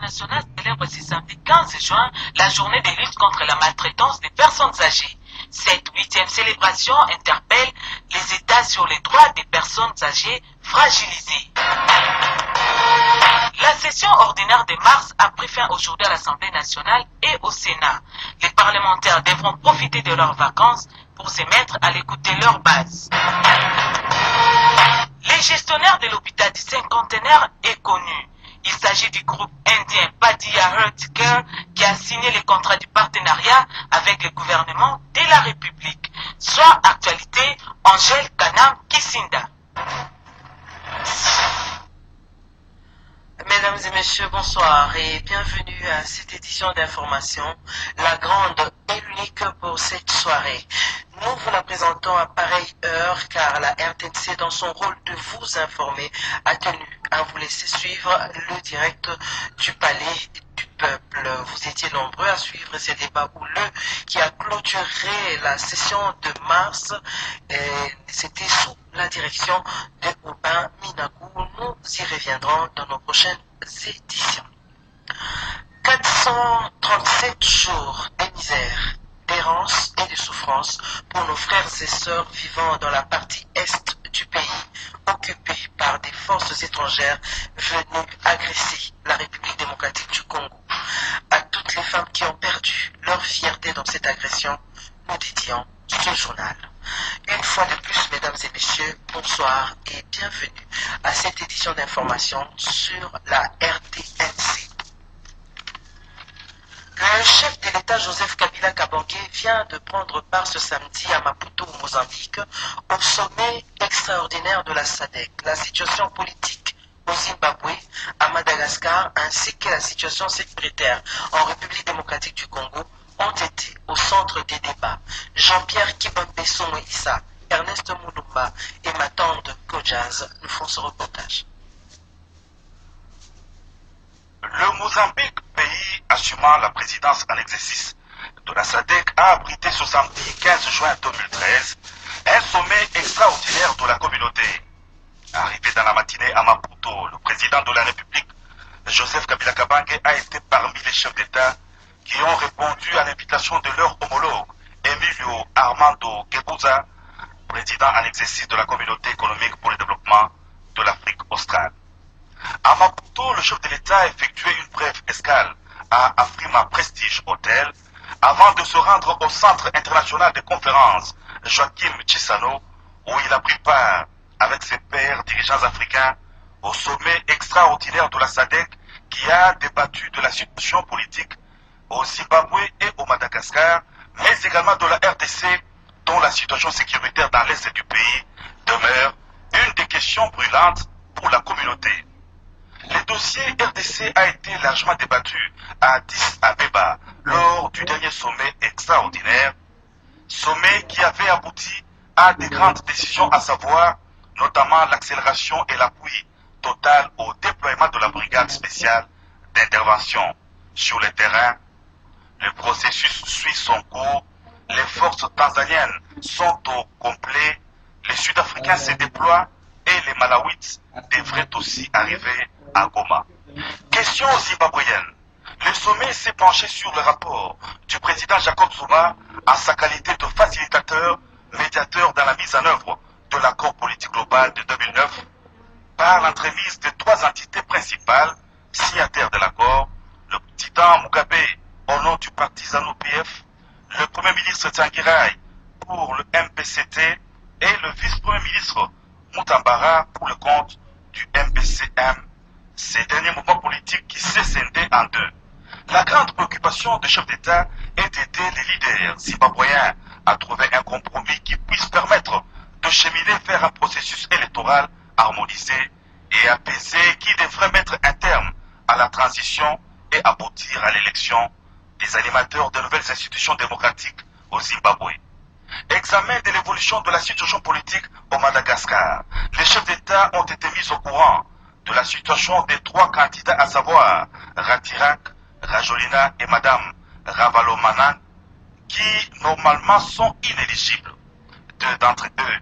internationale célèbre ce samedi 15 juin la journée de lutte contre la maltraitance des personnes âgées. Cette 8e célébration interpelle les États sur les droits des personnes âgées fragilisées. La session ordinaire de mars a pris fin aujourd'hui à l'Assemblée nationale et au Sénat. Les parlementaires devront profiter de leurs vacances pour se mettre à l'écoute de leur base. Les gestionnaires de l'hôpital du cinquantenaire est connu. Il s'agit du groupe indien Padia Healthcare qui a signé les contrats du partenariat avec le gouvernement de la République. Soit actualité, Angèle Kanam Kisinda. Mesdames et messieurs, bonsoir et bienvenue à cette édition d'information, la grande et l'unique pour cette soirée. Nous vous la présentons à pareille heure car la RTNC, dans son rôle de vous informer, a tenu à vous laisser suivre le direct du palais du peuple. Vous étiez nombreux à suivre ces débats houleux qui a clôturé la session de mars. C'était sous la direction de Aubin Minakou. Nous y reviendrons dans nos prochaines éditions. 437 jours de misère, d'errance et de souffrance pour nos frères et sœurs vivant dans la partie est du pays, occupée par des forces étrangères venues agresser la République démocratique du Congo. À toutes les femmes qui ont perdu leur fierté dans cette agression, nous dédions ce journal. Une fois de plus, mesdames et messieurs, bonsoir et bienvenue à cette édition d'information sur la RTNC. Le chef de l'État Joseph Kabila Kabange vient de prendre part ce samedi à Maputo, au Mozambique, au sommet extraordinaire de la SADC. La situation politique au Zimbabwe, à Madagascar, ainsi que la situation sécuritaire en République démocratique du Congo ont été au centre des débats. Jean-Pierre Kibambe Somoïsa, Ernest Moulumba et Matande Kodjaz nous font ce reportage. Le Mozambique, pays assumant la présidence en exercice de la SADC, a abrité ce samedi 15 juin 2013 un sommet extraordinaire de la communauté. Arrivé dans la matinée à Maputo, le président de la République, Joseph Kabila Kabange, a été parmi les chefs d'État qui ont répondu à l'invitation de leur homologue, Emilio Armando Guebuza, président en exercice de la communauté économique pour le développement de l'Afrique australe. À Maputo, le chef de l'État a effectué une brève escale à Afrima Prestige Hotel avant de se rendre au Centre international de conférences Joachim Chissano, où il a pris part avec ses pairs dirigeants africains au sommet extraordinaire de la SADC qui a débattu de la situation politique au Zimbabwe et au Madagascar, mais également de la RDC, dont la situation sécuritaire dans l'est du pays demeure une des questions brûlantes pour la communauté. Le dossier RDC a été largement débattu à Addis Abeba lors du dernier sommet extraordinaire, sommet qui avait abouti à des grandes décisions, à savoir notamment l'accélération et l'appui total au déploiement de la brigade spéciale d'intervention sur le terrain. Le processus suit son cours, les forces tanzaniennes sont au complet, les Sud-Africains se déploient et les Malawites devraient aussi arriver à Goma. Question zimbabwéenne. Le sommet s'est penché sur le rapport du président Jacob Zuma en sa qualité de facilitateur, médiateur dans la mise en œuvre de l'accord politique global de 2009 par l'entremise de trois entités principales signataires de l'accord, le président Mugabe au nom du parti ZANU-PF, le Premier ministre Tsvangirai pour le MPCT et le vice-premier ministre Mutambara pour le compte du MPCM, ces derniers mouvements politiques qui s'est scindé en deux. La grande préoccupation des chefs d'État est d'aider les leaders zimbabwéens à trouver un compromis qui puisse permettre de cheminer vers un processus électoral harmonisé et apaisé qui devrait mettre un terme à la transition et aboutir à l'élection des animateurs de nouvelles institutions démocratiques au Zimbabwe. Examen de l'évolution de la situation politique au Madagascar. Les chefs d'État ont été mis au courant de la situation des trois candidats, à savoir Ratirak, Rajolina et Madame Ravalomanan, qui normalement sont inéligibles. Deux d'entre eux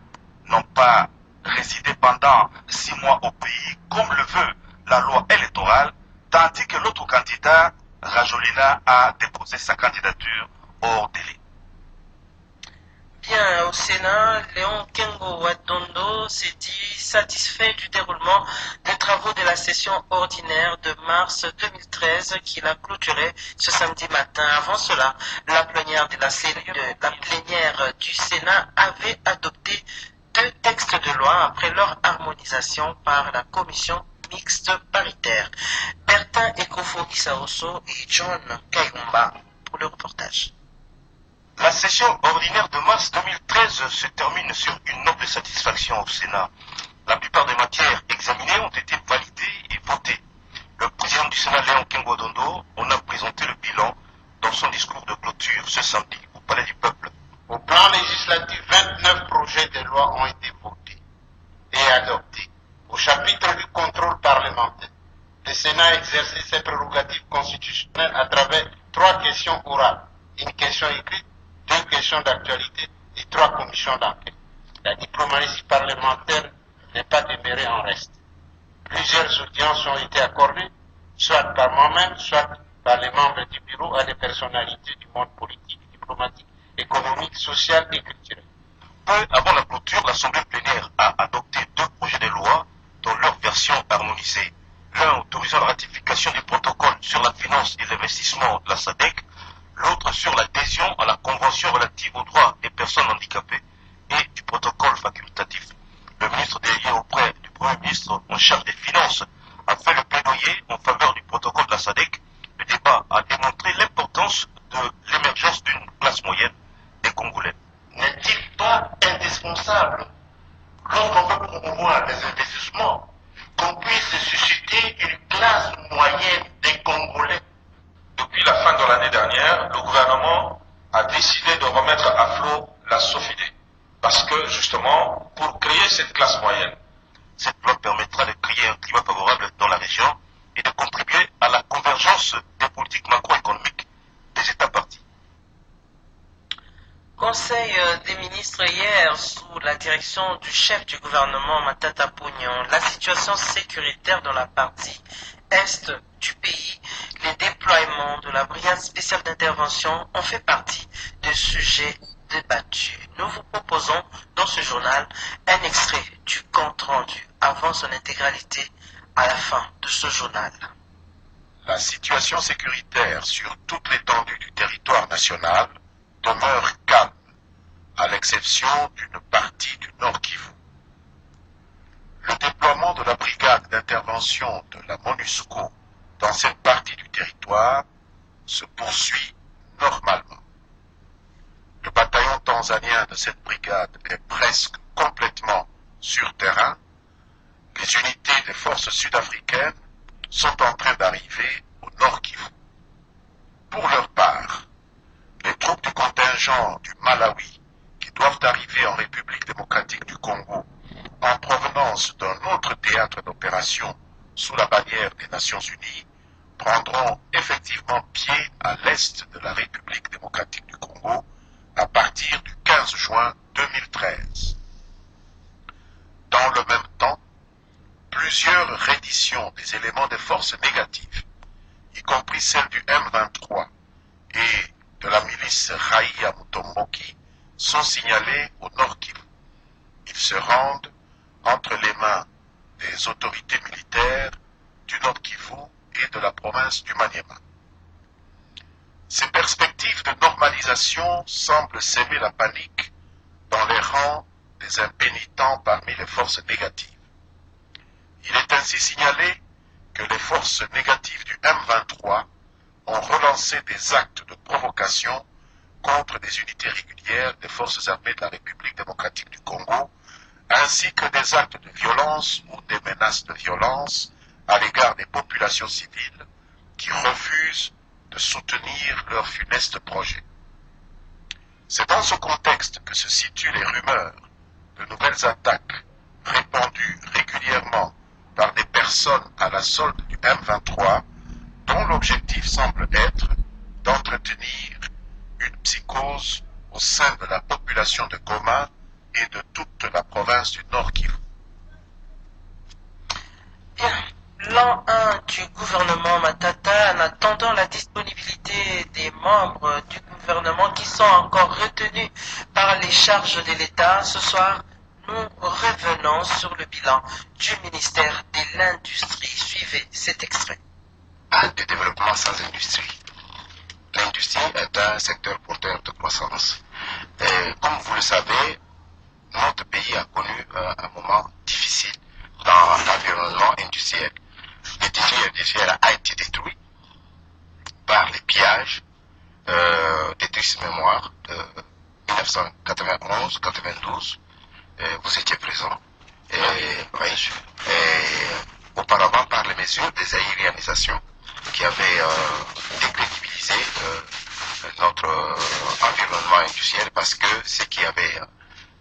n'ont pas résidé pendant 6 mois au pays, comme le veut la loi électorale, tandis que l'autre candidat, Rajolina, a déposé sa candidature hors délai. Bien, au Sénat, Léon Kengo Wadondo s'est dit satisfait du déroulement des travaux de la session ordinaire de mars 2013 qu'il a clôturé ce samedi matin. Avant cela, la plénière du Sénat avait adopté 2 textes de loi après leur harmonisation par la commission mixte paritaire. Bertin Ekofo Isaoso et John Kayumba pour le reportage. La session ordinaire de mars 2013 se termine sur une note de satisfaction au Sénat. La plupart des matières examinées ont été validées et votées. Le président du Sénat, Léon Kengo Wadondo, en a présenté le bilan dans son discours de clôture ce samedi au Palais du Peuple. Au plan législatif, 29 projets de loi ont été votés et adoptés. Au chapitre du contrôle parlementaire, le Sénat a exercé ses prérogatives constitutionnelles à travers 3 questions orales, une question écrite, 2 questions d'actualité et 3 commissions d'enquête. La diplomatie parlementaire n'est pas demeurée en reste. Plusieurs audiences ont été accordées, soit par moi-même, soit par les membres du bureau à des personnalités du monde politique, diplomatique, économique, social et culturel. Peu avant la clôture, l'Assemblée plénière a adopté 2 projets de loi dans leur version harmonisée. L'un autorisant la ratification du protocole sur la finance et l'investissement de la SADC, l'autre sur l'adhésion à la Convention relative aux droits des personnes handicapées et du protocole facultatif. Le ministre délégué auprès du Premier ministre en charge des Finances a fait le plaidoyer en faveur du protocole de la SADC. Le débat a démontré l'importance de l'émergence d'une classe moyenne des Congolais. N'est-il pas indispensable, lorsqu'on veut promouvoir les investissements, qu'on puisse susciter une classe moyenne des Congolais? Depuis la fin de l'année dernière, le gouvernement a décidé de remettre à flot la SOFIDE. Parce que, justement, pour créer cette classe moyenne, cette loi permettra de créer un climat favorable dans la région et de contribuer à la convergence des politiques macroéconomiques des États partis. Conseil des ministres hier, sous la direction du chef du gouvernement Matata Pognon, la situation sécuritaire dans la partie est du pays, les déploiements de la brigade spéciale d'intervention ont fait partie des sujets débattus. Nous vous proposons dans ce journal un extrait du compte rendu avant son intégralité à la fin de ce journal. La situation sécuritaire sur toute l'étendue du territoire national demeure calme, à l'exception d'une partie du Nord Kivu. Le déploiement de la brigade d'intervention de la MONUSCO dans cette partie du territoire se poursuit normalement. Le bataillon tanzanien de cette brigade est presque complètement sur terrain. Les unités des forces sud-africaines sont en train d'arriver au Nord Kivu. Pour leur part, les troupes du contingent du Malawi qui doivent arriver en République démocratique du Congo en provenance d'un autre théâtre d'opération sous la bannière des Nations Unies prendront effectivement pied à l'est de la République démocratique du Congo à partir du 15 juin 2013. Dans le même temps, plusieurs redditions des éléments des forces négatives, y compris celles du M23 et de la milice Raïa Mutomboki, sont signalées au Nord Kivu. Ils se rendent entre les mains des autorités militaires du Nord Kivu et de la province du Maniema. Ces perspectives de normalisation semblent sêmer la panique dans les rangs des impénitents parmi les forces négatives. Il est ainsi signalé que les forces négatives du M23 ont relancé des actes de provocation contre des unités régulières des forces armées de la République démocratique du Congo, ainsi que des actes de violence ou des menaces de violence à l'égard des populations civiles qui refusent de soutenir leurs funestes projets. C'est dans ce contexte que se situent les rumeurs de nouvelles attaques répandues régulièrement par des personnes à la solde du M23, dont l'objectif semble être d'entretenir une psychose au sein de la population de Goma et de toute la province du Nord Kivu. Bien. L'an 1 du gouvernement membres du gouvernement qui sont encore retenus par les charges de l'État. Ce soir, nous revenons sur le bilan du ministère de l'Industrie. Suivez cet extrait. Pas de développement sans industrie. L'industrie est un secteur porteur de croissance. Et comme vous le savez, notre pays a connu un moment difficile dans l'environnement industriel. Le tissu industriel a été détruit par les pillages des tristes mémoires de 1991-92. Vous étiez présent. Auparavant, par les mesures des aérianisations qui avaient décrédibilisé notre environnement industriel parce que ceux qui avaient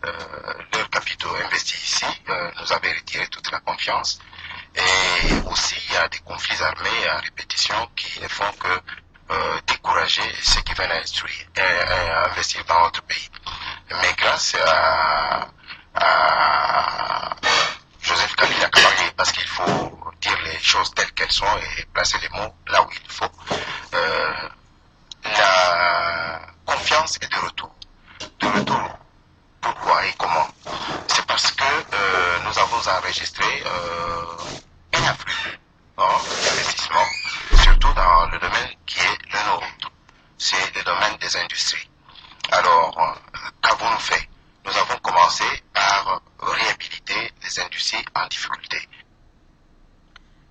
leurs capitaux investis ici nous avaient retiré toute la confiance. Et aussi, il y a des conflits armés à répétition qui ne font que décourager ceux qui veulent investir dans notre pays. Mais grâce à Joseph Kabila Kabange, parce qu'il faut dire les choses telles qu'elles sont et placer les mots là où il faut, la confiance est de retour. De retour. Pourquoi et comment? C'est parce que nous avons enregistré un afflux d'investissement, surtout dans le domaine qui est le nôtre. C'est le domaine des industries. Alors, qu'avons-nous fait? Nous avons commencé par réhabiliter les industries en difficulté.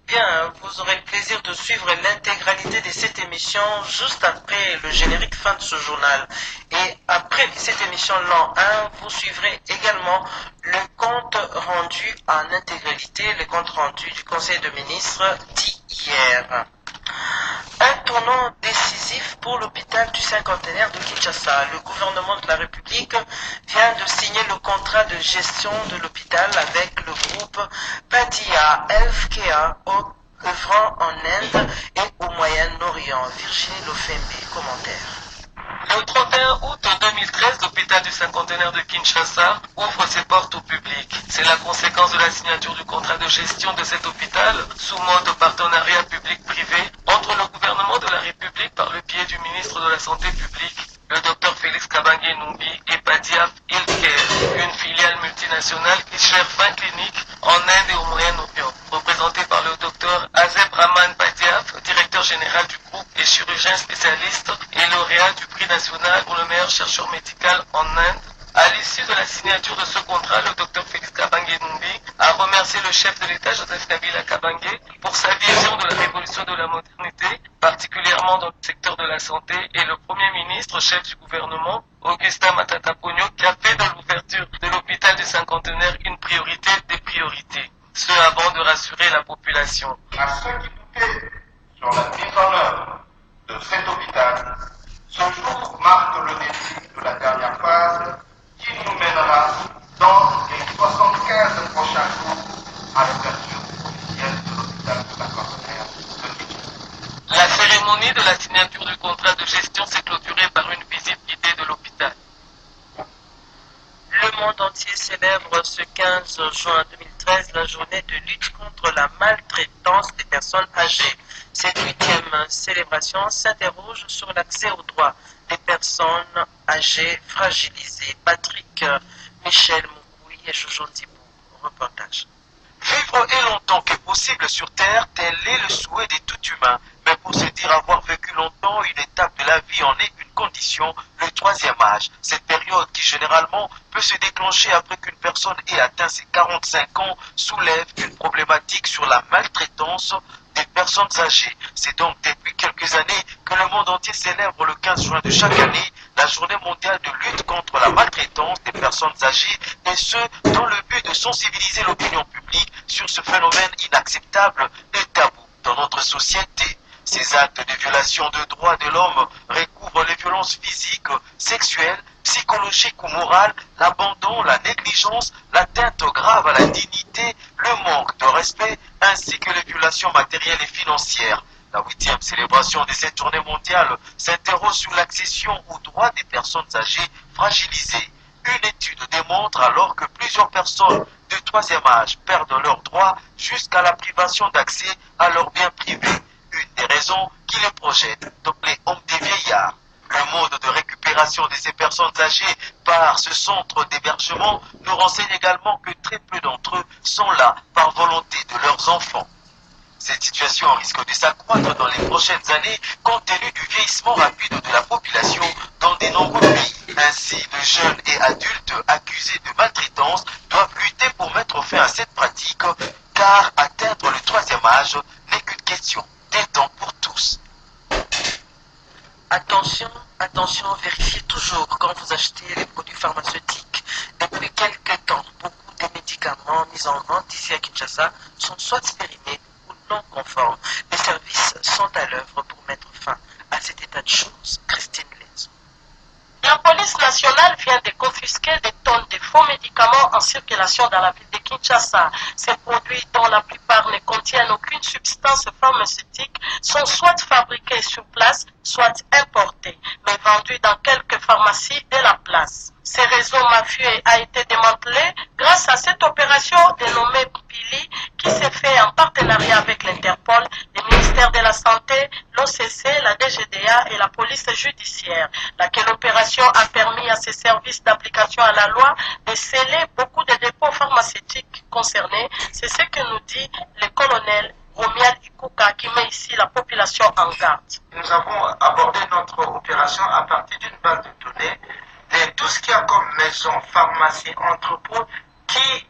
Bien, vous aurez le plaisir de suivre l'intégralité de cette émission juste après le générique fin de ce journal. Et après cette émission l'an 1, vous suivrez également le compte rendu en intégralité, le compte rendu du Conseil de ministres d'hier. Un tournant décisif pour l'hôpital du cinquantenaire de Kinshasa. Le gouvernement de la République vient de signer le contrat de gestion de l'hôpital avec le groupe Padia Healthcare œuvrant en Inde et au Moyen-Orient. Virginie Lofembe, commentaire. Le 31 août 2013, l'hôpital du cinquantenaire de Kinshasa ouvre ses portes au public. C'est la conséquence de la signature du contrat de gestion de cet hôpital sous mode partenariat public-privé entre le gouvernement de la République par le biais du ministre de la Santé publique, le Dr Félix Kabange Numbi, et Padiaf Healthcare, une filiale multinationale qui gère 20 cliniques en Inde et au Moyen-Orient, représentée par le Dr Azeb Rahman Padiaf, directeur général du groupe et chirurgien spécialiste et lauréat du prix national pour le meilleur chercheur médical en Inde. À l'issue de la signature de ce contrat, le Dr Félix Kabange Numbi a remercié le chef de l'État Joseph Kabila Kabange pour sa vision de la révolution de la modernité, particulièrement dans le secteur de la santé, et le Premier ministre, chef du gouvernement, Augustin Matata Ponyo, qui a fait de l'ouverture de l'hôpital du cinquantenaire une priorité des priorités, ce avant de rassurer la population. À ceux qui doutaient sur la mise en œuvre de cet hôpital, ce jour marque le début de la dernière phase qui nous mènera dans les 75 prochains jours à l'ouverture officielle de l'hôpital de cinquantenaire de Kinshasa. La cérémonie de la signature du contrat de gestion s'est clôturée par une visite guidée de l'hôpital. Le monde entier célèbre ce 15 juin 2013 la journée de lutte contre la maltraitance des personnes âgées. Cette 8e célébration s'interroge sur l'accès aux droits des personnes âgées fragilisées. Patrick, Michel Moukoui et Jojo Ndibou. Reportage. Vivre est longtemps qu'est possible sur Terre, tel est le souhait de tout humain. Mais pour se dire avoir vécu longtemps, une étape de la vie en est une condition, le 3e âge. Cette période qui généralement peut se déclencher après qu'une personne ait atteint ses 45 ans soulève une problématique sur la maltraitance des personnes âgées. C'est donc depuis quelques années que le monde entier célèbre le 15 juin de chaque année la journée mondiale de lutte contre la maltraitance des personnes âgées, et ce, dans le but de sensibiliser l'opinion publique sur ce phénomène inacceptable et tabou dans notre société. Ces actes de violation de droits de l'homme recouvrent les violences physiques, sexuelles, psychologiques ou morales, l'abandon, la négligence, l'atteinte grave à la dignité, le manque de respect, ainsi que les violations matérielles et financières. La 8e célébration de cette journée mondiale s'interroge sur l'accession aux droits des personnes âgées fragilisées. Une étude démontre alors que plusieurs personnes de 3e âge perdent leurs droits jusqu'à la privation d'accès à leurs biens privés. Une des raisons qui les projette, donc les hommes des vieillards. Le mode de récupération de ces personnes âgées par ce centre d'hébergement nous renseigne également que très peu d'entre eux sont là par volonté de leurs enfants. Cette situation risque de s'accroître dans les prochaines années compte tenu du vieillissement rapide de la population dans de nombreux pays. Ainsi, de jeunes et adultes accusés de maltraitance doivent lutter pour mettre fin à cette pratique, car atteindre le troisième âge n'est qu'une question d'un temps pour tous. Attention, attention, vérifiez toujours quand vous achetez les produits pharmaceutiques. Depuis quelques temps, beaucoup des médicaments mis en vente ici à Kinshasa sont soit périmés ou non conformes. Les services sont à l'œuvre pour mettre fin à cet état de choses. Christine Lenzo. La police nationale vient de confisquer des tonnes de faux médicaments en circulation dans la ville de Kinshasa. Ces produits, dont la plupart ne contiennent aucune substance pharmaceutique, sont soit fabriqués sur place, soit importés, mais vendus dans quelques pharmacies de la place. Ce réseau mafieux a été démantelé grâce à cette opération dénommée Pili qui s'est fait en partenariat avec l'Interpol, le ministère de la Santé, l'OCC, la DGDA et la police judiciaire. Laquelle opération a permis à ces services d'application à la loi de sceller beaucoup de dépôts pharmaceutiques concernés. C'est ce que nous dit le colonel Romial Ikuka qui met ici la population en garde. Nous avons abordé notre opération à partir d'une base de données de tout ce qu'il y a comme maison, pharmacie, entrepôt qui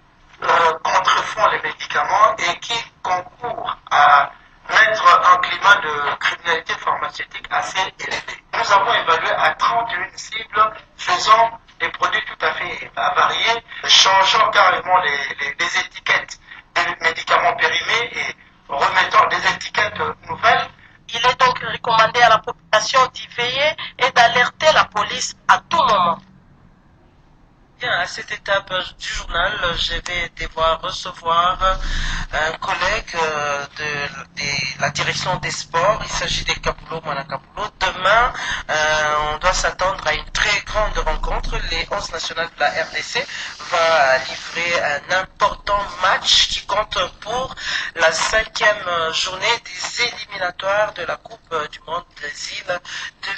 contrefont les médicaments et qui concourent à mettre un climat de criminalité pharmaceutique assez élevé. Nous avons évalué à 31 cibles faisant des produits tout à fait variés, changeant carrément les étiquettes des médicaments périmés et remettant des étiquettes nouvelles. Il est donc recommandé à la population d'y veiller et d'alerter la police à tout moment. Bien, à cette étape du journal, je vais devoir recevoir un collègue de la direction des sports. Il s'agit de Kapulo Manakapulo. Demain, on doit s'attendre à une très grande rencontre. Les 11 nationales de la RDC va livrer un important match qui compte pour la 5e journée des éliminatoires de la Coupe du Monde Brésil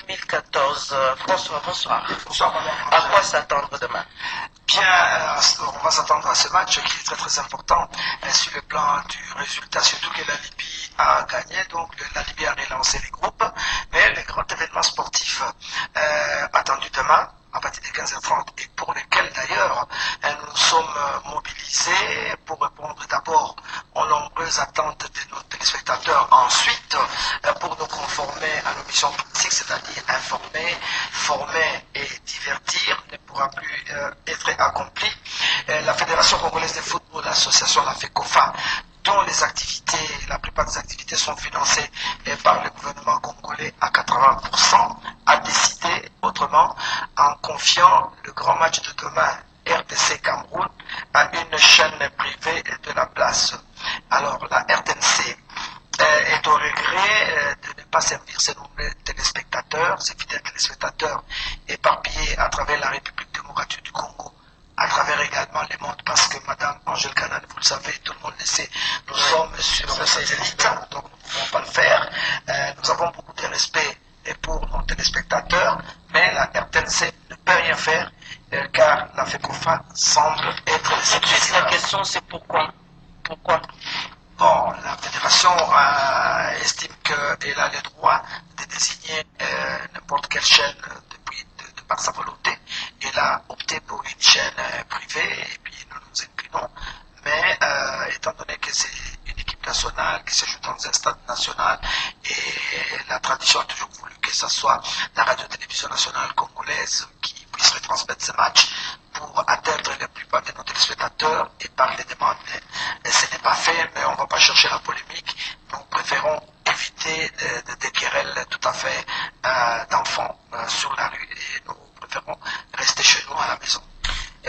2014. François, bonsoir. Bonsoir, à quoi s'attendre demain? Bien, on va s'attendre à ce match qui est très très important sur le plan du résultat, surtout que la Libye a gagné, donc la Libye a relancé les groupes, mais le grand événement sportif attendu demain à partir de 15h30 et pour lequel d'ailleurs nous sommes mobilisés pour répondre d'abord aux nombreuses attentes de nos téléspectateurs, ensuite pour nous conformer à nos missions politiques, c'est-à-dire informer, former et divertir, ne pourra plus être accompli. La Fédération congolaise de football, l'association, la FECOFA, dont les activités, la plupart des activités sont financées par le gouvernement congolais à 80%, a décidé autrement en confiant le grand match de demain RDC Cameroun à une chaîne privée de la place. Alors la RTNC est au regret de ne pas servir ses nombreux téléspectateurs, ses fidèles téléspectateurs éparpillés à travers la République démocratique du Congo, à travers également le monde, parce que Madame Angèle Canal, vous le savez, tout le monde le sait, nous sommes sur le satellite, donc nous ne pouvons pas le faire. Nous avons beaucoup de respect pour nos téléspectateurs, mais la RTNC ne peut rien faire, car la FECOFA semble être... La question c'est pourquoi? Bon, la fédération estime qu'elle a le droit de désigner n'importe quelle chaîne de par sa volonté. Elle a opté pour une chaîne privée et puis nous nous inclinons. Mais étant donné que c'est une équipe nationale qui se joue dans un stade national et la tradition a toujours voulu que ce soit la radio-télévision nationale congolaise qui puisse retransmettre ce match pour atteindre la plupart de nos téléspectateurs et par les demandes. Ce n'est pas fait, mais on ne va pas chercher la polémique. Nous préférons éviter des querelles tout à fait d'enfants sur la rue et nous préférons rester chez nous à la maison.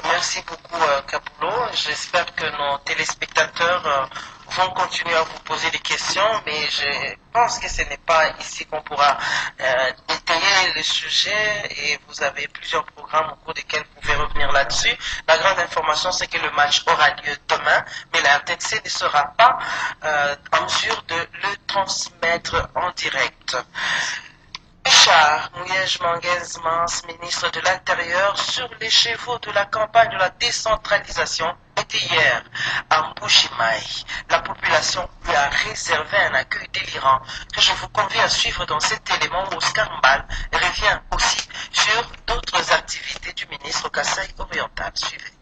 Merci beaucoup Kapulo. J'espère que nos téléspectateurs vont continuer à vous poser des questions, mais je pense que ce n'est pas ici qu'on pourra détailler le sujet et vous avez plusieurs programmes au cours desquels vous pouvez revenir là-dessus. La grande information, c'est que le match aura lieu demain, mais la RTNC ne sera pas en mesure de le transmettre en direct. Richard Mouyej-Manguez-Mans, ministre de l'Intérieur, sur les chevaux de la campagne de la décentralisation, était hier à Mbujimaï. La population lui a réservé un accueil délirant que je vous convie à suivre dans cet élément où Oscar Mbal revient aussi sur d'autres activités du ministre au Kasaï oriental. Suivez.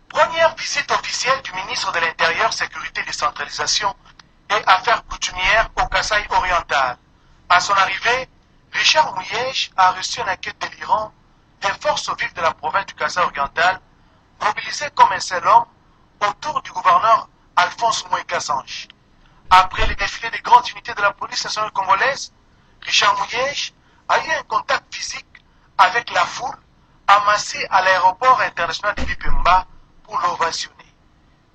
Première visite officielle du ministre de l'Intérieur, Sécurité, Décentralisation et Affaires coutumières au Kasaï oriental. À son arrivée, Richard Mouyej a reçu un accueil délirant des forces vives de la province du Kasaï oriental, mobilisées comme un seul homme autour du gouverneur Alphonse Moïka Sanche. Après le défilé des grandes unités de la police nationale congolaise, Richard Mouyej a eu un contact physique avec la foule amassée à l'aéroport international de Bipemba pour l'ovationner.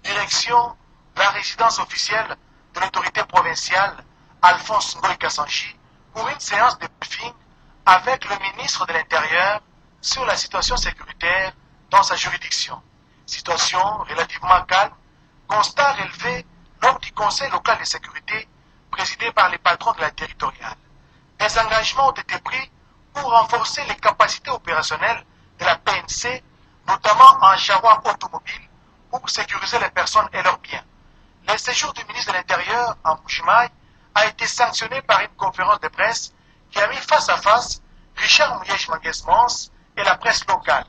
Direction la résidence officielle de l'autorité provinciale Alphonse Moïka Sanche pour une séance de briefing avec le ministre de l'Intérieur sur la situation sécuritaire dans sa juridiction. Situation relativement calme, constat relevé lors du Conseil local de sécurité présidé par les patrons de la territoriale. Des engagements ont été pris pour renforcer les capacités opérationnelles de la PNC, notamment en charroi automobile, pour sécuriser les personnes et leurs biens. Le séjour du ministre de l'Intérieur en Mbujimaï a été sanctionné par une conférence de presse qui a mis face à face Richard Mouyej-Manguez-Mans et la presse locale.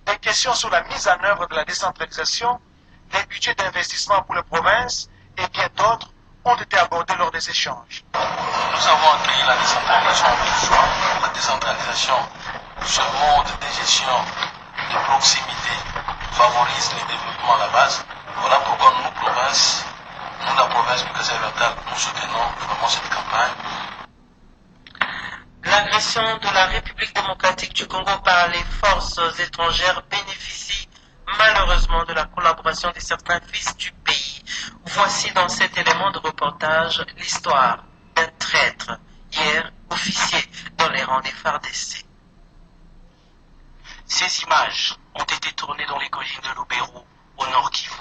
Des questions sur la mise en œuvre de la décentralisation, les budgets d'investissement pour les provinces et bien d'autres ont été abordés lors des échanges. Nous avons accueilli la décentralisation en deux fois. La décentralisation, ce mode de gestion de proximité favorise le développement à la base. Voilà pourquoi nous, la province du Kasaï oriental, nous soutenons vraiment cette campagne. L'agression de la République démocratique du Congo par les forces étrangères bénéficie malheureusement de la collaboration de certains fils du pays. Voici dans cet élément de reportage l'histoire d'un traître, hier officier dans les rangs des FARDC. Ces images ont été tournées dans les collines de Lubero, au nord Kivu,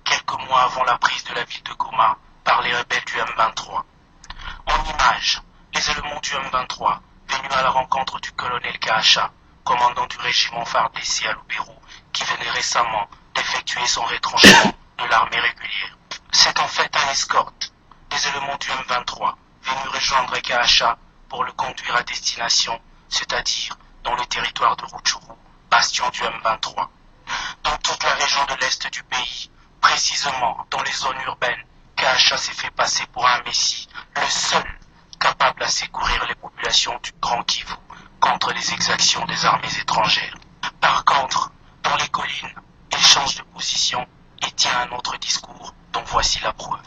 quelques mois avant la prise de la ville de Goma par les rebelles du M23. En images, les éléments du M23 venus à la rencontre du colonel Kahacha, commandant du régiment FARDC à Lubero, qui venait récemment d'effectuer son retranchement de l'armée régulière. C'est en fait un escorte des éléments du M23 venus rejoindre Kahacha pour le conduire à destination, c'est-à-dire dans le territoire de Rutshuru, bastion du M23. Dans toute la région de l'est du pays, précisément dans les zones urbaines, Kahacha s'est fait passer pour un messie, le seul capable à secourir les populations du Grand Kivu contre les exactions des armées étrangères. Par contre, dans les collines, il change de position et tient un autre discours dont voici la preuve.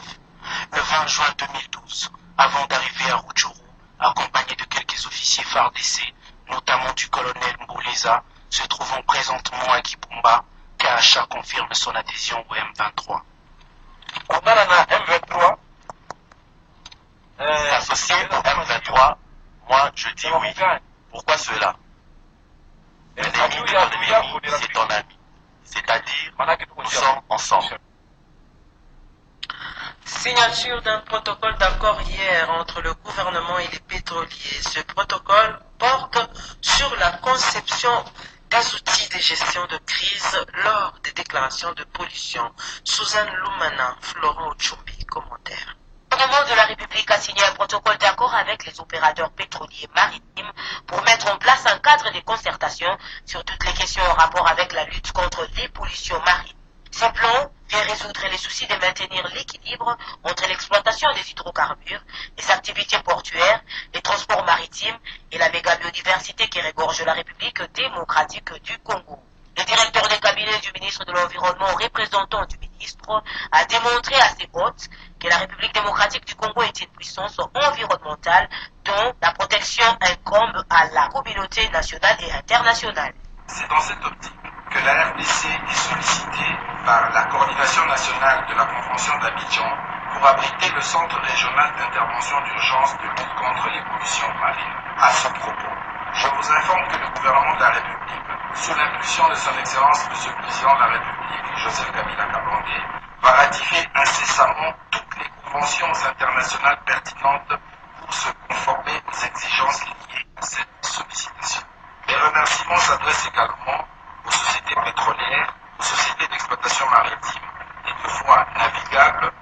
Le 20 juin 2012, avant d'arriver à Rutshuru, accompagné de quelques officiers FARDC, notamment du colonel Mbouleza, se trouvant présentement à Kibumba, Kahacha confirme son adhésion au M23. On a la M23 associé au M23, moi je dis oui. Pourquoi cela? L'ennemi de ton ennemi, c'est ton ami. C'est-à-dire, nous sommes ensemble. Signature d'un protocole d'accord hier entre le gouvernement et les pétroliers. Ce protocole porte sur la conception des outils de gestion de crise lors des déclarations de pollution. Suzanne Lumana, Florent Ochumbi, commentaire. Le gouvernement de la République a signé un protocole d'accord avec les opérateurs pétroliers maritimes pour mettre en place un cadre de concertation sur toutes les questions en rapport avec la lutte contre les pollutions marines. Ce plan vient résoudre les soucis de maintenir l'équilibre entre l'exploitation des hydrocarbures, les activités portuaires, les transports maritimes et la méga biodiversité qui regorge la République démocratique du Congo. Le directeur de cabinet du ministre de l'Environnement, représentant du ministre, a démontré à ses hôtes que la République démocratique du Congo est une puissance environnementale dont la protection incombe à la communauté nationale et internationale. C'est dans cette optique que la RDC est sollicitée par la Coordination nationale de la Convention d'Abidjan pour abriter le Centre régional d'intervention d'urgence de lutte contre les pollutions marines. À ce propos, je vous informe que le gouvernement de la République, sous l'impulsion de son Excellence Monsieur le Président de la République, Joseph Kabila Kabange, va ratifier incessamment toutes les conventions internationales pertinentes pour se conformer aux exigences liées à cette sollicitation. Les remerciements s'adressent également aux sociétés pétrolières, aux sociétés d'exploitation maritime et de voies navigables.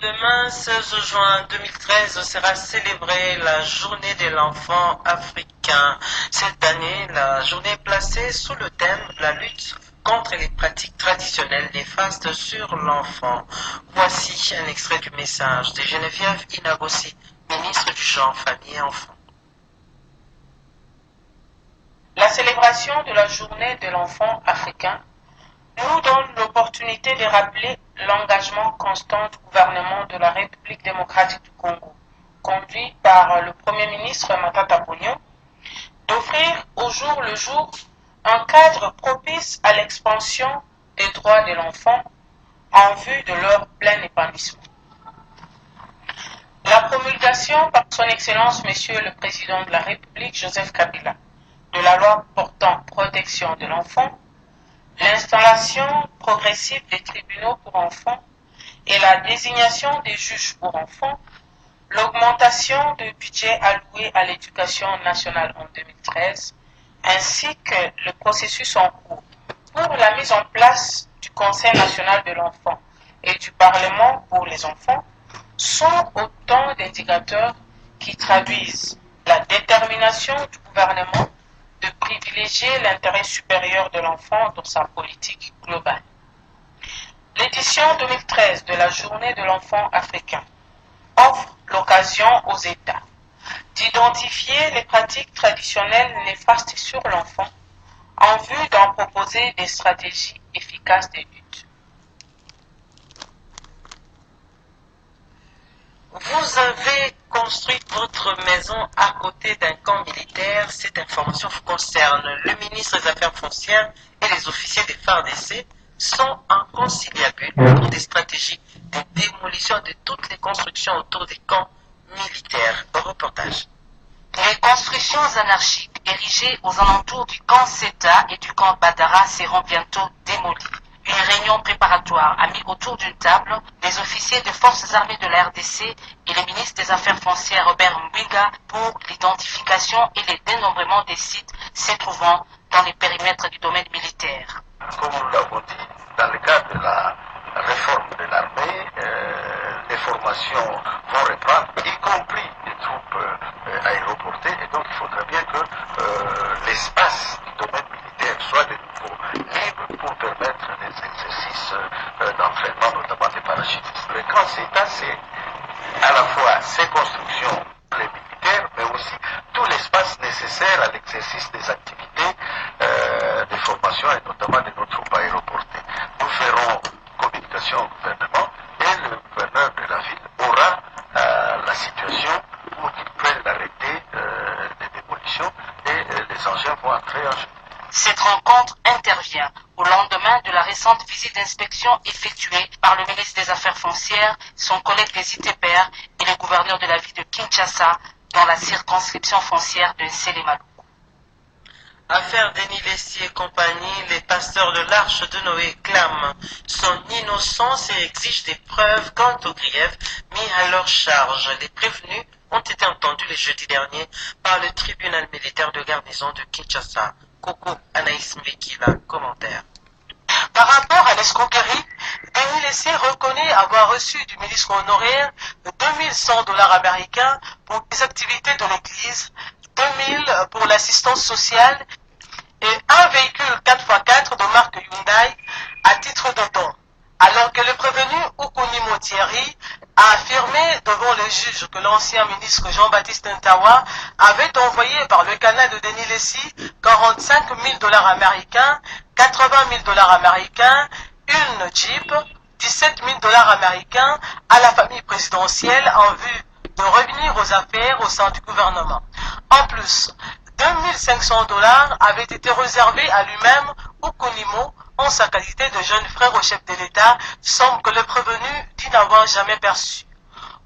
Demain, 16 juin 2013, sera célébrée la Journée de l'enfant africain. Cette année, la journée est placée sous le thème « La lutte contre les pratiques traditionnelles néfastes sur l'enfant ». Voici un extrait du message de Geneviève Inagossi, ministre du Genre, Famille et Enfants. La célébration de la Journée de l'enfant africain nous donne l'opportunité de rappeler l'engagement constant du gouvernement de la République démocratique du Congo, conduit par le Premier ministre Matata Ponyo, d'offrir au jour le jour un cadre propice à l'expansion des droits de l'enfant en vue de leur plein épanouissement. La promulgation par son Excellence Monsieur le Président de la République Joseph Kabila de la loi portant protection de l'enfant, l'installation progressive des tribunaux pour enfants et la désignation des juges pour enfants, l'augmentation du budget alloué à l'éducation nationale en 2013, ainsi que le processus en cours pour la mise en place du Conseil national de l'enfant et du Parlement pour les enfants, sont autant d'indicateurs qui traduisent la détermination du gouvernement de privilégier l'intérêt supérieur de l'enfant dans sa politique globale. L'édition 2013 de la Journée de l'enfant africain offre l'occasion aux États d'identifier les pratiques traditionnelles néfastes sur l'enfant en vue d'en proposer des stratégies efficaces de lutte. Vous avez construit votre maison à côté d'un camp militaire. Cette information vous concerne. Le ministre des Affaires foncières et les officiers des FARDC sont en conciliabule pour des stratégies de démolition de toutes les constructions autour des camps militaires. Au reportage. Les constructions anarchiques érigées aux alentours du camp Seta et du camp Badara seront bientôt démolies. Une réunion préparatoire a mis autour d'une table les officiers des forces armées de la RDC et le ministre des Affaires foncières Robert Mbinga pour l'identification et le dénombrement des sites se trouvant dans les périmètres du domaine militaire. Comme nous l'avons dit, dans le cadre de la réforme de l'armée, les formations vont reprendre, y compris les troupes aéroportées, et donc il faudra bien que l'espace du domaine militaire soit de nouveau libre pour permettre des exercices d'entraînement, notamment des parachutistes. Le camp CETA, c'est à la fois ces constructions, les militaires, mais aussi tout l'espace nécessaire à l'exercice des activités de formation et notamment de nos troupes aéroportées. Nous ferons communication au gouvernement et le gouverneur de la ville aura la situation pour qu'il prenne l'arrêté de démolition et les engins vont entrer en jeu. Cette rencontre intervient au lendemain de la récente visite d'inspection effectuée par le ministre des Affaires foncières, son collègue des ITPR et le gouverneur de la ville de Kinshasa dans la circonscription foncière de Nsélémalou. Affaire Denis Lessier et compagnie, les pasteurs de l'Arche de Noé clament son innocence et exigent des preuves quant aux griefs mis à leur charge. Les prévenus ont été entendus le jeudi dernier par le tribunal militaire de garnison de Kinshasa. Coco Anaïs Mbekila, commentaire. Par rapport à l'escroquerie, Denis Lessier reconnaît avoir reçu du ministre honoraire 2100 $ américains pour les activités de l'Église, 2000 pour l'assistance sociale et un véhicule 4x4 de marque Hyundai à titre de don. Alors que le prévenu Oukounimo Thierry a affirmé devant le juge que l'ancien ministre Jean-Baptiste Ntawa avait envoyé par le canal de Denis Lessier 45 000 $ américains, 80 000 $ américains, une Jeep, 17 000 $ américains à la famille présidentielle en vue de revenir aux affaires au sein du gouvernement. En plus, 2500 $ avaient été réservés à lui-même Oukounimo en sa qualité de jeune frère au chef de l'État, somme que le prévenu dit n'avoir jamais perçu.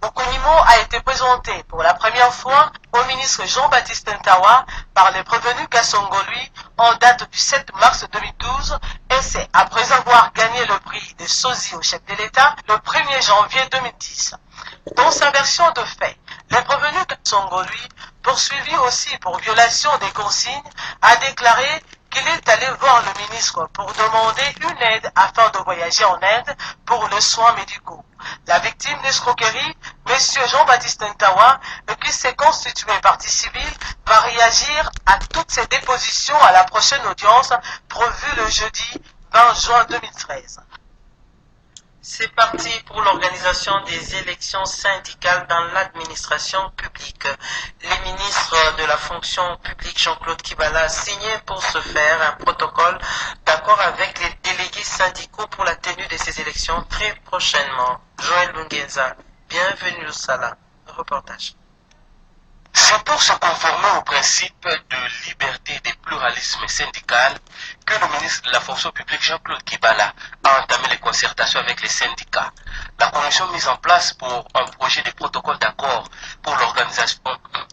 Oukounimo a été présenté pour la première fois au ministre Jean-Baptiste Ntawa par le prévenu Kassongo lui en date du 7 mars 2012 et c'est après avoir gagné le prix de sosie au chef de l'État le 1er janvier 2010. Dans sa version de fait, Les prévenus Songolui, poursuivi aussi pour violation des consignes, a déclaré qu'il est allé voir le ministre pour demander une aide afin de voyager en Inde pour les soins médicaux. La victime d'escroquerie, M. Jean-Baptiste Ntawa, qui s'est constitué partie civile, va réagir à toutes ces dépositions à la prochaine audience prévue le jeudi 20 juin 2013. C'est parti pour l'organisation des élections syndicales dans l'administration publique. Les ministres de la fonction publique Jean-Claude Kibala a signé pour ce faire un protocole d'accord avec les délégués syndicaux pour la tenue de ces élections très prochainement. Joël Lungenza, bienvenue au Sala. Reportage. C'est pour se conformer au principe de liberté et de pluralisme syndical que le ministre de la fonction publique Jean-Claude Kibala a entamé les concertations avec les syndicats. La commission mise en place pour un projet de protocole d'accord pour l'organisation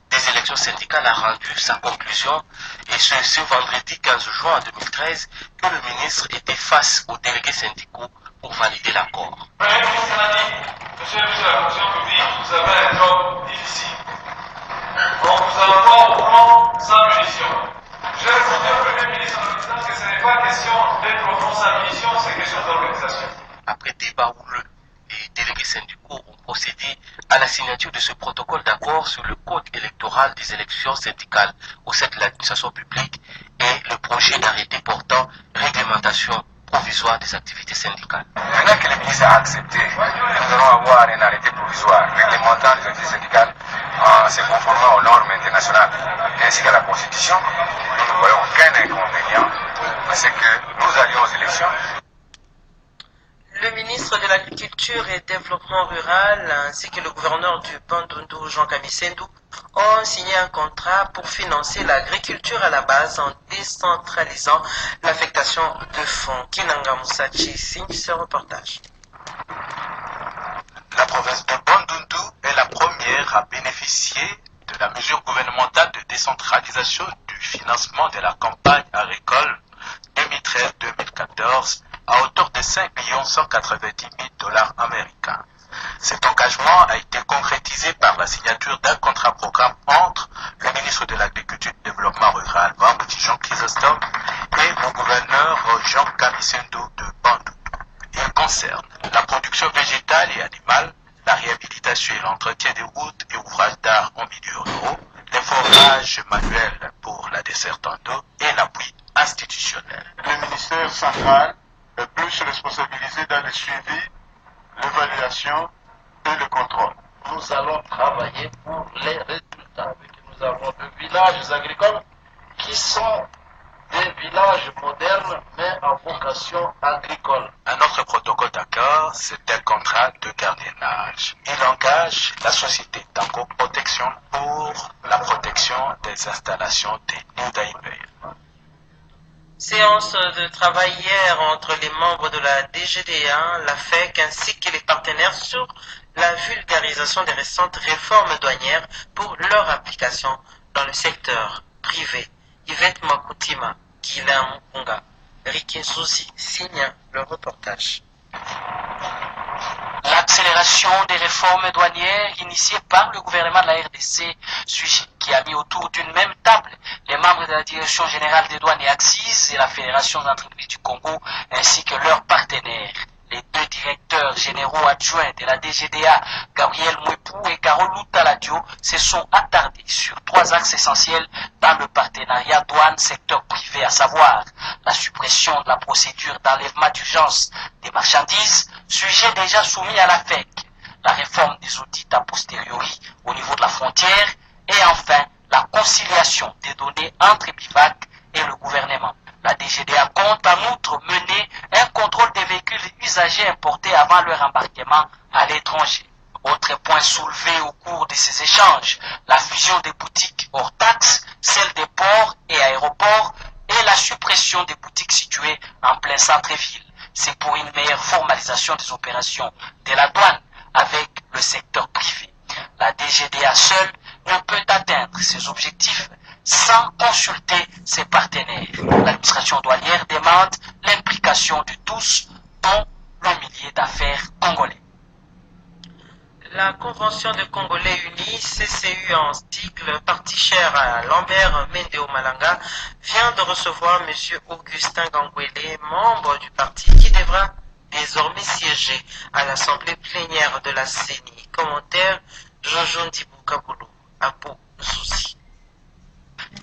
des élections syndicales a rendu sa conclusion et ce vendredi 15 juin 2013 que le ministre était face aux délégués syndicaux pour valider l'accord. Monsieur le ministre de la fonction publique, vous avez un job difficile. Donc nous allons voir au front sans munitions. J'ai répondu au Premier ministre en disant que ce n'est pas question d'être au front sans munitions, c'est question d'organisation. Après débat houleux, les délégués syndicaux ont procédé à la signature de ce protocole d'accord sur le code électoral des élections syndicales au sein de l'administration publique et le projet d'arrêté portant réglementation provisoire des activités syndicales. Maintenant que le ministre a accepté, nous allons avoir un arrêté provisoire réglementant les activités syndicales en se conformant aux normes internationales ainsi qu'à la Constitution. Nous ne voyons aucun inconvénient à ce que nous allions aux élections. Le ministre de l'Agriculture et Développement Rural ainsi que le gouverneur du Bandundu, Jean-Camille Sendou, ont signé un contrat pour financer l'agriculture à la base en décentralisant l'affectation de fonds. Kinanga Moussachi signe ce reportage. La province de Bandundu est la première à bénéficier de la mesure gouvernementale de décentralisation du financement de la campagne agricole 2013-2014 à hauteur de 5 190 000 $ américains. Cet engagement a été concrétisé par la signature d'un contrat programme entre le ministre de l'Agriculture et du Développement Rural, Bambouti Jean Chrysostome, et le gouverneur Jean Kamissendo de Bandundu. Il concerne la production végétale et animale, la réhabilitation et l'entretien des routes et ouvrages d'art en milieu rural, les forages manuels pour la desserte en eau et l'appui institutionnel. Le ministère central est plus responsabilisé dans le suivi, l'évaluation et le contrôle. Nous allons travailler pour les résultats. Nous avons des villages agricoles qui sont des villages modernes mais à vocation agricole. Un autre protocole d'accord, c'est un contrat de gardiennage. Il engage la société Tango Protection pour la protection des installations des Newdaïbé. Séance de travail hier entre les membres de la DGDA, la FEC ainsi que les partenaires sur la vulgarisation des récentes réformes douanières pour leur application dans le secteur privé. Yvette Makoutima, Guilain Mukunga, Rikin Souzi signe le reportage. L'accélération des réformes douanières initiées par le gouvernement de la RDC, sujet qui a mis autour d'une même table les membres de la Direction générale des douanes et accises et la Fédération d'entreprises du Congo, ainsi que leurs partenaires. Les deux directeurs généraux adjoints de la DGDA, Gabriel Mouepou et Carole Loutaladio, se sont attardés sur 3 axes essentiels dans le partenariat douane-secteur privé, à savoir la suppression de la procédure d'enlèvement d'urgence des marchandises, sujet déjà soumis à la FEC, la réforme des audits a posteriori au niveau de la frontière et enfin la conciliation des données entre BIVAC et le gouvernement. La DGDA compte en outre mener un contrôle des véhicules usagés importés avant leur embarquement à l'étranger. Autre point soulevé au cours de ces échanges, la fusion des boutiques hors taxes, celle des ports et aéroports et la suppression des boutiques situées en plein centre-ville. C'est pour une meilleure formalisation des opérations de la douane avec le secteur privé. La DGDA seule ne peut atteindre ses objectifs sans consulter ses partenaires. L'administration douanière demande l'implication de tous, dont le millier d'affaires congolais. La Convention des Congolais Unis, CCU en sigle, parti cher à Lambert Mendeo Malanga, vient de recevoir M. Augustin Gangwele, membre du parti, qui devra désormais siéger à l'Assemblée plénière de la CENI. Commentaire, Jojo Ndibou Kaboulou, Apo Souci.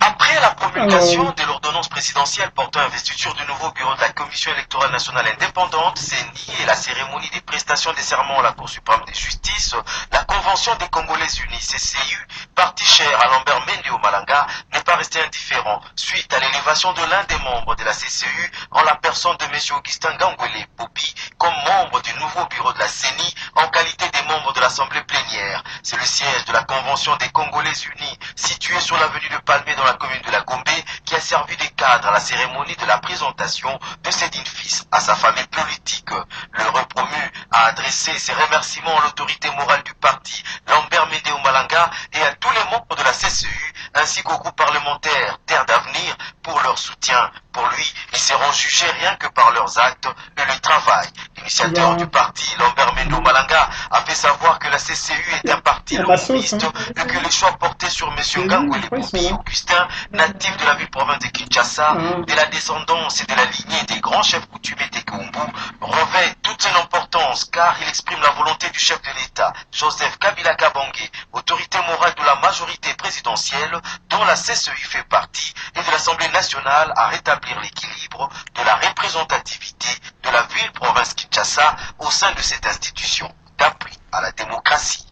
Après la promulgation de l'ordonnance présidentielle portant investiture du nouveau bureau de la Commission électorale nationale indépendante, CENI, et la cérémonie des prestations des serments à la Cour suprême de justice, la Convention des Congolais Unis, CCU, parti cher à Lambert Mendeo Malanga, n'est pas resté indifférent suite à l'élévation de l'un des membres de la CCU en la personne de M. Augustin Gangwele Bobi comme membre du nouveau bureau de la CENI en qualité des membres de l'Assemblée plénière. C'est le siège de la Convention des Congolais Unis, situé sur l'avenue de Palmé dans la commune de la Gombe, qui a servi de cadre à la cérémonie de la présentation de Cédine Fils à sa famille politique. Le promu a adressé ses remerciements à l'autorité morale du parti, Lambert Mendeo Malanga, et à tous les membres de la CCU, ainsi qu'au groupe parlementaire Terre d'Avenir pour leur soutien. Pour lui, ils seront jugés rien que par leurs actes et le travail. L'initiateur du parti, Lambert Mendeo Malanga, a fait savoir que la CCU est un parti lobbyiste et que les choix portés sur M. Gangwele Bobi Augustin, natif de la ville-province de Kinshasa, de la descendance et de la lignée des grands chefs coutumiers des Kumbu, revêt toute son importance car il exprime la volonté du chef de l'État, Joseph Kabila Kabange, autorité morale de la majorité présidentielle dont la CCU fait partie, et de l'Assemblée nationale à rétablir l'équilibre de la représentativité de la ville-province Kinshasa au sein de cette institution d'appui à la démocratie.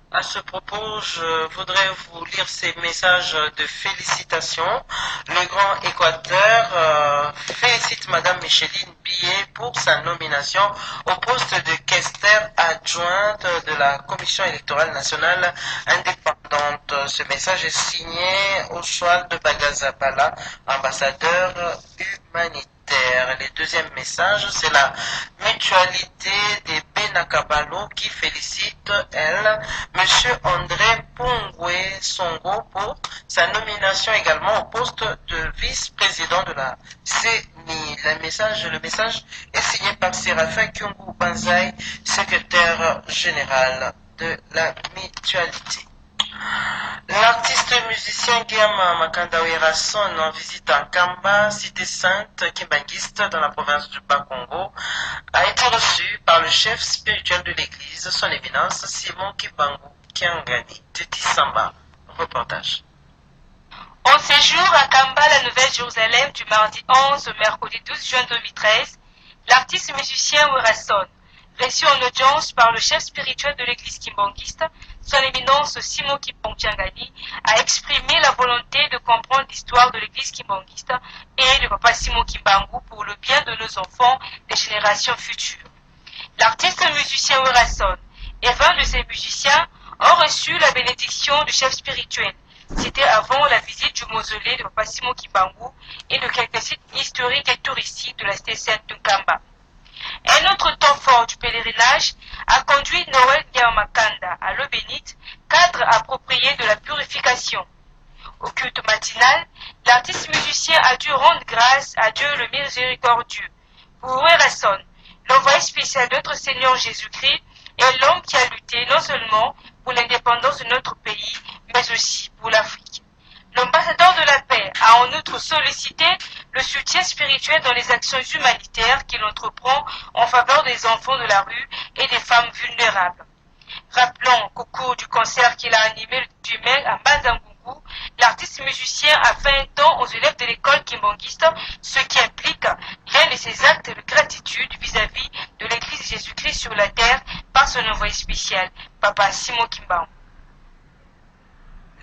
À ce propos, je voudrais vous lire ces messages de félicitations. Le Grand Équateur félicite Madame Micheline Billet pour sa nomination au poste de questeur adjointe de la Commission électorale nationale indépendante. Ce message est signé Oswald de Bagazabala, ambassadeur humanitaire. Le deuxième message, c'est la mutualité des Benakabalo qui félicite, elle, M. André Pongwe Songo pour sa nomination également au poste de vice-président de la CENI. Le message est signé par Séraphin Kyungu Banzai, secrétaire général de la mutualité. L'artiste musicien Guillaume Makanda Son en visite à Kamba, cité sainte kimbangiste dans la province du Bas-Congo, a été reçu par le chef spirituel de l'église, son éminence Simon Kibangu Kiangani de Tissamba. Reportage. En séjour à Kamba, la Nouvelle-Jérusalem, du mardi 11 au mercredi 12 juin 2013, l'artiste musicien Werason, reçu en audience par le chef spirituel de l'église kimbangiste, son éminence Simon Kimbangani, a exprimé la volonté de comprendre l'histoire de l'église kimbangiste et de papa Simon Kimbangu pour le bien de nos enfants des générations futures. L'artiste musicien Werason et 20 de ses musiciens ont reçu la bénédiction du chef spirituel. C'était avant la visite du mausolée de papa Simon Kimbangu et de quelques sites historiques et touristiques de la cité sainte de Kamba. Un autre temps fort du pèlerinage a conduit Noël Giamakanda à l'eau bénite, cadre approprié de la purification. Au culte matinal, l'artiste musicien a dû rendre grâce à Dieu le miséricordieux. Pour Werason, l'envoyé spécial de notre Seigneur Jésus-Christ est l'homme qui a lutté non seulement pour l'indépendance de notre pays, mais aussi pour l'Afrique. L'ambassadeur de la paix a en outre sollicité le soutien spirituel dans les actions humanitaires qu'il entreprend en faveur des enfants de la rue et des femmes vulnérables. Rappelons qu'au cours du concert qu'il a animé le 10 mai à Mazangungu, l'artiste musicien a fait un don aux élèves de l'école kimbangiste, ce qui implique l'un de ses actes de gratitude vis-à-vis de l'Église Jésus-Christ sur la terre par son envoyé spécial, Papa Simon Kimbangu.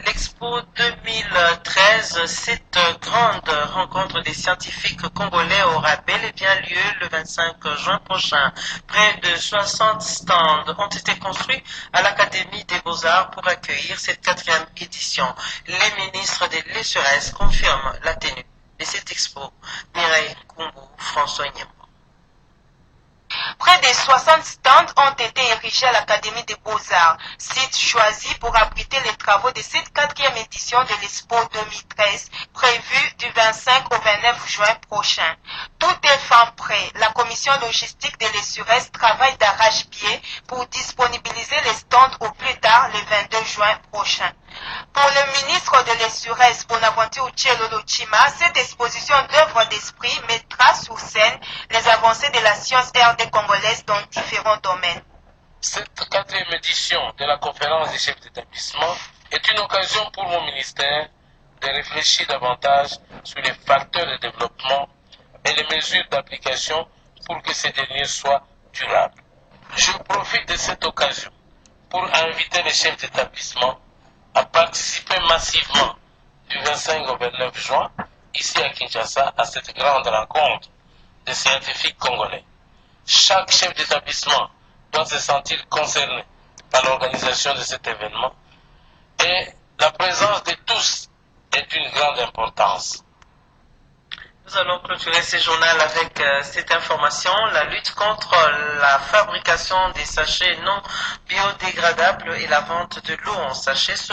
L'Expo 2013, cette grande rencontre des scientifiques congolais aura bel et bien lieu le 25 juin prochain. Près de 60 stands ont été construits à l'Académie des Beaux-Arts pour accueillir cette 4e édition. Les ministres de l'ESURES confirment la tenue de cette expo. Mireille Kumbu, François Nyembo. Près de 60 stands ont été érigés à l'Académie des Beaux-Arts, site choisi pour abriter les travaux de cette 4e édition de l'Expo 2013, prévue du 25 au 29 juin prochain. Tout est fin prêt. La commission logistique de l'ESURES travaille d'arrache-pied pour disponibiliser juin prochain. Pour le ministre de l'Essurès, Bonaventure Tchelolo Chima, cette exposition d'œuvres d'esprit mettra sur scène les avancées de la science RD congolaise dans différents domaines. Cette 4e édition de la conférence des chefs d'établissement est une occasion pour mon ministère de réfléchir davantage sur les facteurs de développement et les mesures d'application pour que ces derniers soient durables. Je profite de cette occasion pour inviter les chefs d'établissement à participer massivement du 25 au 29 juin, ici à Kinshasa, à cette grande rencontre des scientifiques congolais. Chaque chef d'établissement doit se sentir concerné par l'organisation de cet événement et la présence de tous est d'une grande importance. Nous allons clôturer ce journal avec cette information. La lutte contre la fabrication des sachets non biodégradables et la vente de l'eau en sachet se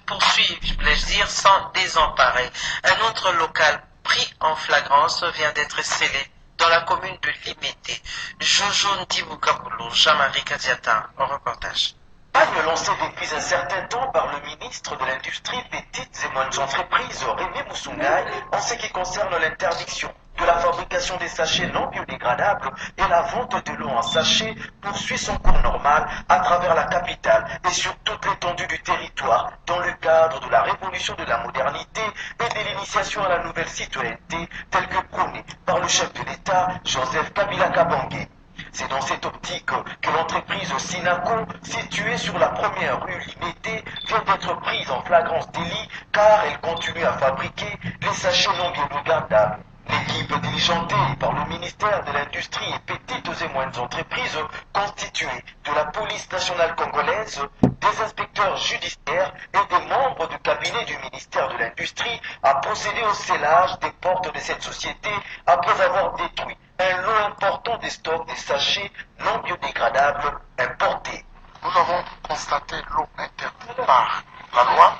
poursuit, voulais-je dire, sans désemparer. Un autre local pris en flagrance vient d'être scellé dans la commune de Limete. Jojo Ndibukaboulou, Jean-Marie Kadiata, au reportage. Campagne lancée depuis un certain temps par le ministre de l'Industrie, Petites et Moyennes Entreprises, Rémi Moussoungaï, en ce qui concerne l'interdiction de la fabrication des sachets non biodégradables et la vente de l'eau en sachet poursuit son cours normal à travers la capitale et sur toute l'étendue du territoire dans le cadre de la révolution de la modernité et de l'initiation à la nouvelle citoyenneté telle que prônée par le chef de l'État, Joseph Kabila Kabange. C'est dans cette optique que l'entreprise Sinaco, située sur la première rue Limete, vient d'être prise en flagrance délit car elle continue à fabriquer les sachets non biodégradables. L'équipe diligentée par le ministère de l'Industrie et Petites et Moyennes Entreprises, constituée de la police nationale congolaise, des inspecteurs judiciaires et des membres du cabinet du ministère de l'Industrie, a procédé au scellage des portes de cette société après avoir détruit un lot important des stocks des sachets non biodégradables importés. Nous avons constaté l'eau interdite par la loi.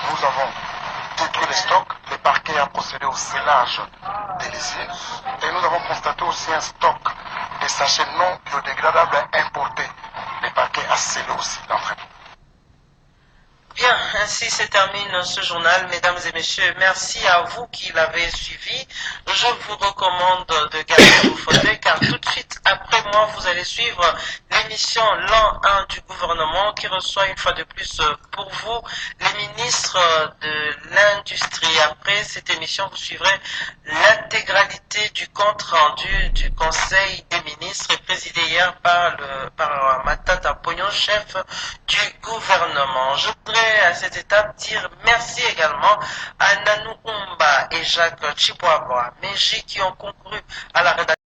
Nous avons détruit les stocks. Le parquet a procédé au scellage des lisiers. Et nous avons constaté aussi un stock de sachets non biodégradables importés. Le parquet a scellé aussi l'entrée. Bien, ainsi se termine ce journal, mesdames et messieurs. Merci à vous qui l'avez suivi. Je vous recommande de garder vos fauteuils car tout de suite après moi, vous allez suivre l'émission L'an 1 du gouvernement qui reçoit une fois de plus pour vous les ministres de l'Industrie. Après cette émission, vous suivrez l'intégralité du compte rendu du Conseil des ministres présidé hier par Matata Pognon, chef du gouvernement. Je voudrais à cette étape dire merci également à Nanou Umba et Jacques Chiboaba, Meji qui ont concouru à la rédaction